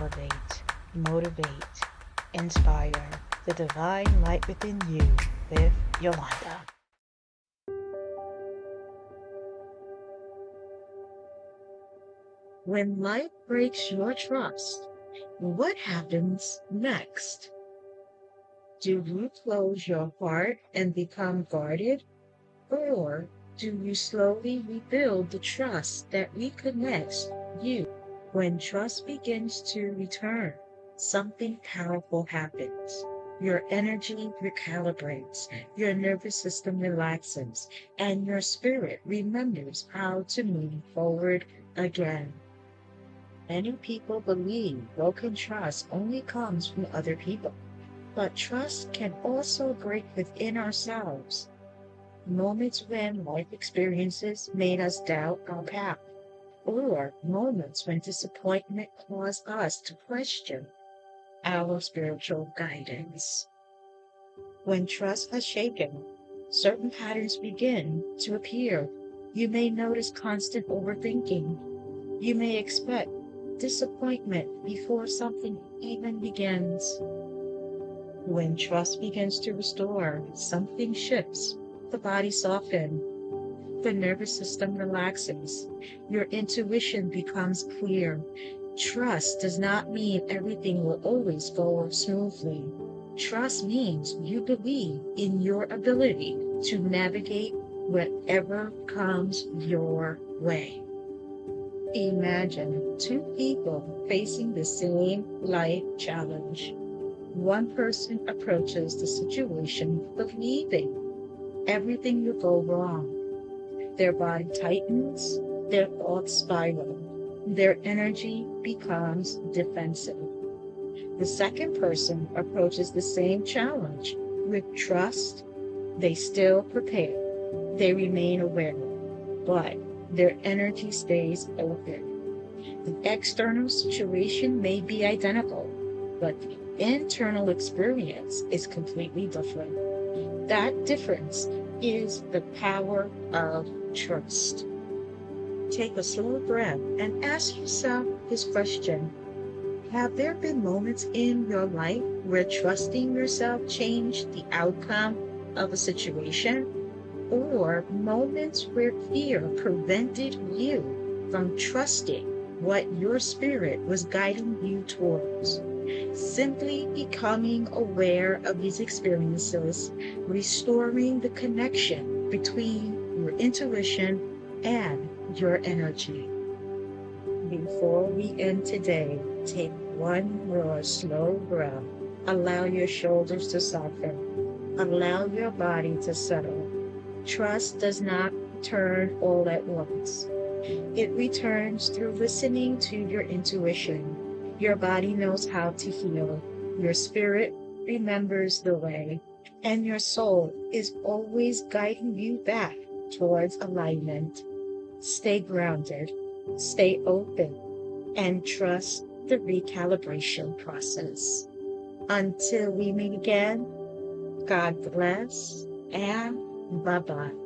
elevate, motivate, inspire the divine light within you with Yolanda. When life breaks your trust, what happens next? Do you close your heart and become guarded? Or do you slowly rebuild the trust that reconnects you? When trust begins to return, something powerful happens. Your energy recalibrates, your nervous system relaxes, and your spirit remembers how to move forward again. Many people believe broken trust only comes from other people, but trust can also break within ourselves. Moments when life experiences made us doubt our path, or moments when disappointment caused us to question our spiritual guidance. When trust has shaken, certain patterns begin to appear. You may notice constant overthinking. You may expect disappointment before something even begins. When trust begins to restore, something shifts. The body softens, the nervous system relaxes, your intuition becomes clear. Trust does not mean everything will always go smoothly. Trust means you believe in your ability to navigate whatever comes your way. Imagine two people facing the same life challenge. One person approaches the situation believing everything will go wrong. Their body tightens, their thoughts spiral, their energy becomes defensive. The second person approaches the same challenge with trust. They still prepare. They remain aware, but their energy stays open. The external situation may be identical, but the internal experience is completely different. That difference is the power of trust. Take a slow breath and ask yourself this question. Have there been moments in your life where trusting yourself changed the outcome of a situation? Or moments where fear prevented you from trusting what your spirit was guiding you towards? Simply becoming aware of these experiences, restoring the connection between your intuition and your energy. Before we end today, take one more slow breath. Allow your shoulders to soften. Allow your body to settle. Trust does not return all at once. It returns through listening to your intuition. Your body knows how to heal. Your spirit remembers the way. And your soul is always guiding you back towards alignment. Stay grounded, stay open, and trust the recalibration process. Until we meet again, God bless and bye-bye.